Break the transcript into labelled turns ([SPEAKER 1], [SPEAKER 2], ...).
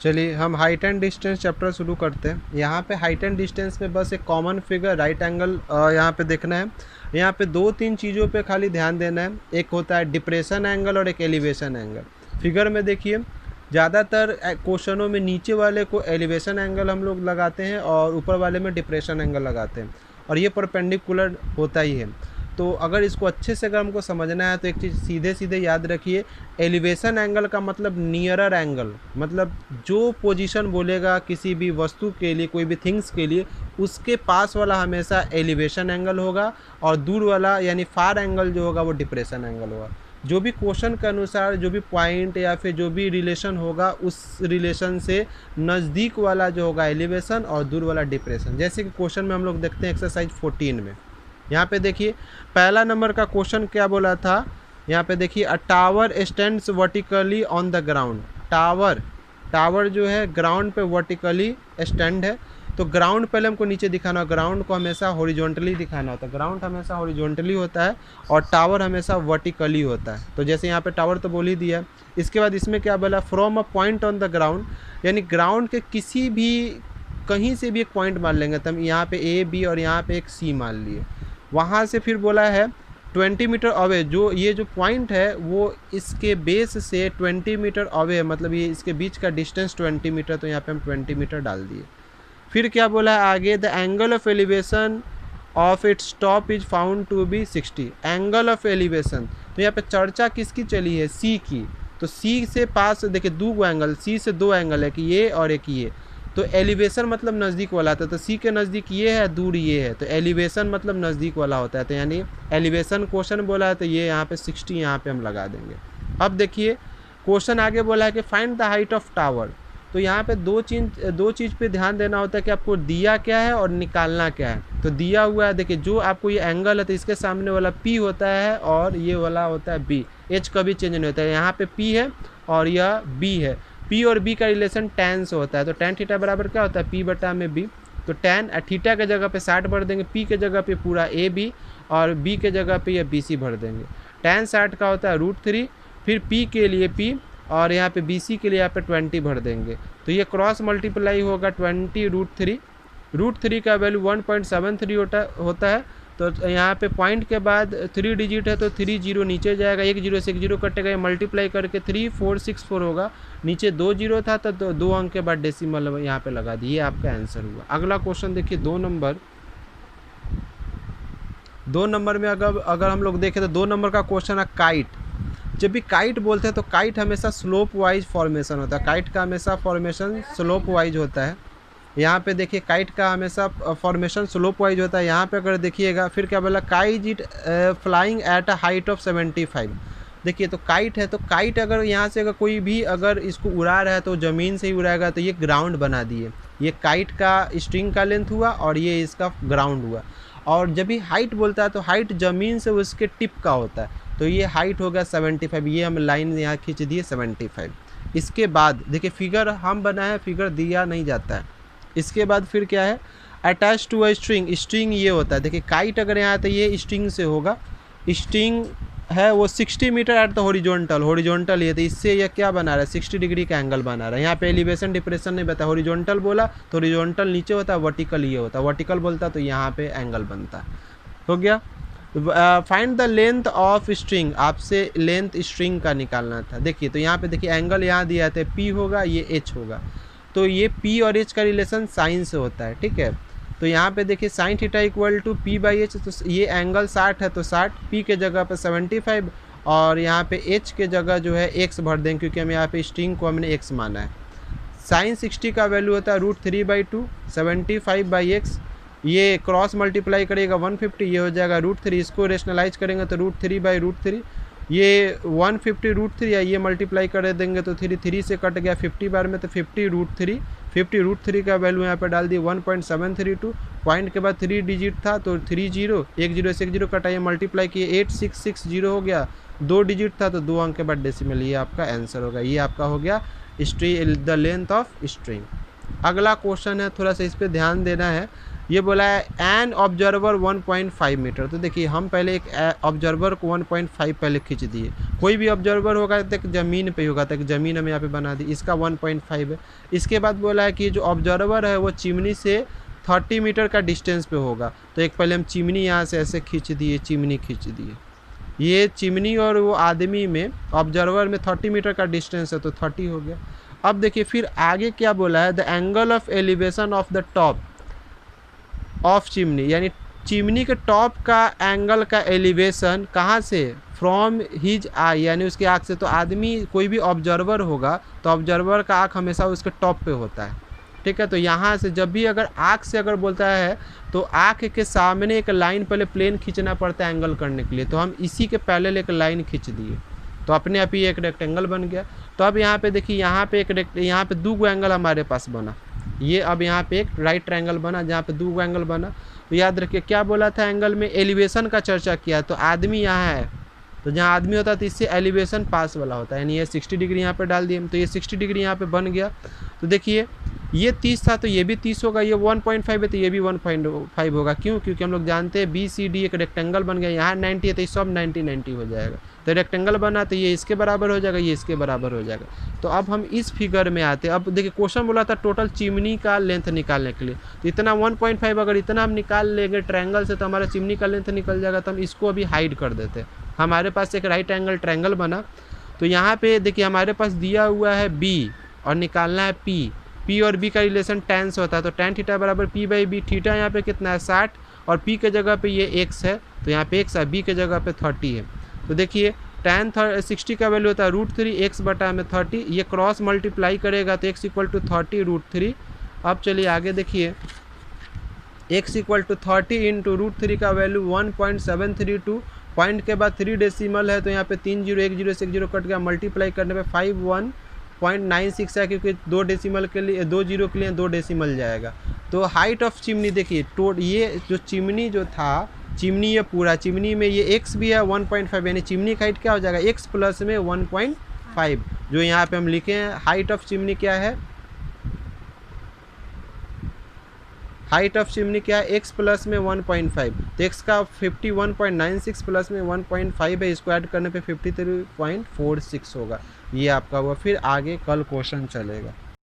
[SPEAKER 1] चलिए हम height and distance chapter शुरू करते हैं। यहाँ पे हाइट एंड डिस्टेंस में बस एक कॉमन फिगर राइट एंगल यहाँ पे देखना है। यहाँ पे दो तीन चीज़ों पे खाली ध्यान देना है, एक होता है डिप्रेशन एंगल और एक एलिवेशन एंगल। फिगर में देखिए ज़्यादातर क्वेश्चनों में नीचे वाले को एलिवेशन एंगल हम लोग लगाते हैं और ऊपर वाले में डिप्रेशन एंगल लगाते हैं, और ये परपेंडिकुलर होता ही है। तो अगर इसको अच्छे से अगर हमको समझना है तो एक चीज़ सीधे सीधे याद रखिए, एलिवेशन एंगल का मतलब नियरर एंगल, मतलब जो पोजीशन बोलेगा किसी भी वस्तु के लिए, कोई भी थिंग्स के लिए, उसके पास वाला हमेशा एलिवेशन एंगल होगा और दूर वाला यानी फार एंगल जो होगा वो डिप्रेशन एंगल होगा। जो भी क्वेश्चन के अनुसार जो भी पॉइंट या फिर जो भी रिलेशन होगा उस रिलेशन से नज़दीक वाला जो होगा एलिवेशन और दूर वाला डिप्रेशन। जैसे कि क्वेश्चन में हम लोग देखते हैं एक्सरसाइज 14 में। यहाँ पे देखिए पहला नंबर का क्वेश्चन क्या बोला था। यहाँ पे देखिए अ tower stands vertically on the ground. Tower जो है ग्राउंड पे वर्टिकली स्टैंड है, तो ग्राउंड पहले हमको नीचे दिखाना, ग्राउंड को हमेशा हॉरिजॉन्टली दिखाना होता है। ग्राउंड हमेशा हॉरिजॉन्टली होता है और टावर हमेशा वर्टिकली होता है। तो जैसे यहाँ पे टावर तो बोल ही दिया। इसके बाद इसमें क्या बोला, from a point on the ground, यानी ग्राउंड के किसी भी कहीं से भी एक पॉइंट मान लेंगे। तो हम यहाँ पे ए बी और यहाँ पे एक सी मान लिए। वहाँ से फिर बोला है 20 मीटर अवे, जो ये जो पॉइंट है वो इसके बेस से 20 मीटर अवे है, मतलब ये इसके बीच का डिस्टेंस 20 मीटर, तो यहाँ पे हम 20 मीटर डाल दिए। फिर क्या बोला है आगे, the angle of elevation of its top is found to be 60। Angle of elevation, तो यहाँ पे चर्चा किसकी चली है, सी की। तो सी से पास देखिए दो एंगल, सी से दो एंगल है कि ये और एक ये। तो एलिवेशन मतलब नज़दीक वाला था, तो सी के नज़दीक ये है, दूर ये है, तो एलिवेशन मतलब नज़दीक वाला होता है। तो यानी एलिवेशन क्वेश्चन बोला है तो ये यहाँ पे 60 यहाँ पे हम लगा देंगे। अब देखिए क्वेश्चन आगे बोला है कि find the height of tower. तो यहाँ पे दो चीज़ पे ध्यान देना होता है कि आपको दिया क्या है और निकालना क्या है। तो दिया हुआ है देखिए, जो आपको ये एंगल है तो इसके सामने वाला P होता है और ये वाला होता है B। H कभी चेंज नहीं होता है। यहाँ पे P है और यह B है। P और B का रिलेशन tan से होता है। तो tan थीटा बराबर क्या होता है, P बटा में B। तो tan थीटा के जगह पे 60 भर देंगे, P के जगह पे पूरा AB और B के जगह पे यह BC भर देंगे। tan 60 का होता है √3, फिर P के लिए P और यहाँ पे BC के लिए यहाँ पे 20 भर देंगे। तो ये क्रॉस मल्टीप्लाई होगा 20 √3 का वैल्यू 1.73 होता है। तो यहाँ पे पॉइंट के बाद 3 डिजिट है तो 3 जीरो नीचे जाएगा, एक जीरो से एक जीरो कटेगा, ये मल्टीप्लाई करके 3464 होगा। नीचे 2 जीरो था तो 2 अंक के बाद डेसिमल यहाँ पे लगा दिए, आपका आंसर हुआ। अगला क्वेश्चन देखिए 2 नंबर में अगर हम लोग देखें तो 2 नंबर का क्वेश्चन है काइट। जब भी काइट बोलते हैं तो काइट हमेशा स्लोप वाइज फॉर्मेशन होता है। काइट का हमेशा फॉर्मेशन स्लोप वाइज होता है। यहाँ पे देखिए काइट का हमेशा फॉर्मेशन स्लोप वाइज होता है। यहाँ पे अगर देखिएगा फिर क्या बोला, kite it flying at a height of 75। देखिए तो काइट है, तो काइट अगर यहाँ से अगर कोई भी अगर इसको उड़ा रहा है तो ज़मीन से ही उड़ाएगा, तो ये ग्राउंड बना दिए। ये काइट का स्ट्रिंग का लेंथ हुआ और ये इसका ग्राउंड हुआ। और जब भी हाइट बोलता है तो हाइट ज़मीन से उसके टिप का होता है, तो ये हाइट हो गया 75। ये हम लाइन यहाँ खींच दिए 75। इसके बाद देखिए फिगर हम बनाए, फिगर दिया नहीं जाता है। इसके बाद फिर क्या है, attach to a string. String ये होता है, देखिए काइट अगर यहाँ तो ये स्ट्रिंग से होगा। स्ट्रिंग है वो 60 मीटर एट द हॉरिजॉन्टल ये, तो इससे यह क्या बना रहा है, 60 डिग्री का एंगल बना रहा है। यहाँ पे एलिवेशन डिप्रेशन नहीं बता, हॉरिजॉन्टल बोला तो हॉरिजॉन्टल नीचे होता है, वर्टिकल ये होता है। वर्टिकल बोलता तो यहाँ पे एंगल बनता है। हो गया। Find the length of string, आपसे लेंथ स्ट्रिंग का निकालना था। देखिए तो यहाँ पे देखिए एंगल यहाँ दिया था, P होगा ये H होगा। तो ये P और H का रिलेशन साइन से होता है, ठीक है। तो यहाँ पे देखिए sine theta equal to P/H। तो ये एंगल 60 है तो 60, P के जगह पे 75 और यहाँ पे H के जगह जो है x भर देंगे, क्योंकि हम यहाँ पे स्ट्रिंग को हमने x माना है। साइन 60 का वैल्यू होता है √3/2, 75/x। ये क्रॉस मल्टीप्लाई करेगा 150, ये हो जाएगा √3। इसको रेशनलाइज करेंगे तो √3/√3, ये 150 √3 या ये मल्टीप्लाई कर देंगे तो 3 से कट गया 50 बार में, तो 50 √3 का वैल्यू यहाँ पे डाल दिए 1.732। पॉइंट के बाद 3 डिजिट था तो 3 जीरो, एक जीरो से एक जीरो कटा, ये मल्टीप्लाई किए 8660 हो गया। 2 डिजिट था तो 2 अंक के बाद डेसिमल, ये आपका आंसर होगा। ये आपका हो गया द लेंथ ऑफ स्ट्रिंग। अगला क्वेश्चन है, थोड़ा सा इस पर ध्यान देना है। ये बोला है एन ऑब्जर्वर 1.5 मीटर। तो देखिए हम पहले एक ऑब्जर्वर को 1.5 पहले खींच दिए। कोई भी ऑब्जर्वर होगा तो ज़मीन पे होगा, तो ज़मीन हम यहाँ पे बना दी, इसका 1.5 है। इसके बाद बोला है कि जो ऑब्जर्वर है वो चिमनी से 30 मीटर का डिस्टेंस पे होगा। तो एक पहले हम चिमनी यहाँ से ऐसे खींच दिए, चिमनी खींच दिए। ये चिमनी और वो आदमी में ऑब्जर्वर में 30 मीटर का डिस्टेंस है, तो 30 हो गया। अब देखिए फिर आगे क्या बोला है, the angle of elevation of the top of chimney, यानी चिमनी के टॉप का एंगल का एलिवेशन कहाँ से, फ्रॉम हिज आई, यानी उसकी आँख से। तो आदमी कोई भी ऑब्जर्वर होगा तो ऑब्जर्वर का आँख हमेशा उसके टॉप पे होता है, ठीक है। तो यहाँ से जब भी अगर आँख से अगर बोलता है तो आँख के सामने एक लाइन पहले प्लेन खींचना पड़ता है एंगल करने के लिए। तो हम इसी के पहले एक लाइन खींच दिए तो अपने आप ही एक रेक्टेंगल बन गया। तो अब यहाँ पे देखिए यहाँ पे यहाँ पे 2 एंगल हमारे पास बना। ये अब यहाँ पे एक राइट ट्रायंगल बना जहाँ पे 2 एंगल बना। तो याद रखिए क्या बोला था, एंगल में एलिवेशन का चर्चा किया। तो आदमी यहाँ है, तो जहाँ आदमी होता है तो इससे एलिवेशन पास वाला होता है, यानी ये 60 डिग्री यहाँ पे डाल दिए। तो ये 60 डिग्री यहाँ पे बन गया। तो देखिए ये 30 था तो ये भी 30 होगा, ये 1.5 है तो ये भी 1.5 होगा। क्यों? क्योंकि हम लोग जानते हैं BCD एक रेक्टेंगल बन गया। यहाँ 90 है तो ये सब 90 हो जाएगा। तो रेक्टेंगल बना तो ये इसके बराबर हो जाएगा, ये इसके बराबर हो जाएगा। तो अब हम इस फिगर में आते हैं। अब देखिए क्वेश्चन बोला था टोटल चिमनी का लेंथ निकालने के लिए। तो इतना 1.5 अगर इतना हम निकाल लेंगे ट्रायंगल से तो हमारा चिमनी का लेंथ निकल जाएगा। तो हम इसको अभी हाइड कर देते हैं। हमारे पास एक राइट एंगल ट्रायंगल बना। तो यहाँ पे देखिए हमारे पास दिया हुआ है B और निकालना है P और B का रिलेशन tan से होता है। तो tan थीटा बराबर P/B। थीटा यहाँ पे कितना है 60 और P के जगह पे ये x है, तो यहाँ पे x है, B के जगह पे 30 है। तो देखिए tan 60 का वैल्यू होता है √3 x बटा में 30। ये क्रॉस मल्टीप्लाई करेगा तो x = 30 √3। अब चलिए आगे देखिए x = 30 इंटू √3 का वैल्यू 1.732। पॉइंट के बाद 3 डेसिमल है तो यहाँ पे 3 0 1 0 से 1 0 कट गया। मल्टीप्लाई करने पे 51.96 है, क्योंकि 2 डेसिमल के लिए 2 0 के लिए 2 डेसिमल जाएगा। तो हाइट ऑफ चिमनी देखिए ये जो चिमनी जो था, चिमनी ये पूरा चिमनी में ये x भी है 1.5, यानी चिमनी का हाइट क्या हो जाएगा x प्लस में 1.5। जो यहाँ पे हम लिखे हैं हाइट ऑफ चिमनी क्या है, हाइट ऑफ चिमनी क्या है x प्लस में 1.5। तो x का 51.96 प्लस में 1.5 है, इसको ऐड करने पे 53.46 होगा। ये आपका हुआ। फिर आगे कल क्वेश्चन चलेगा।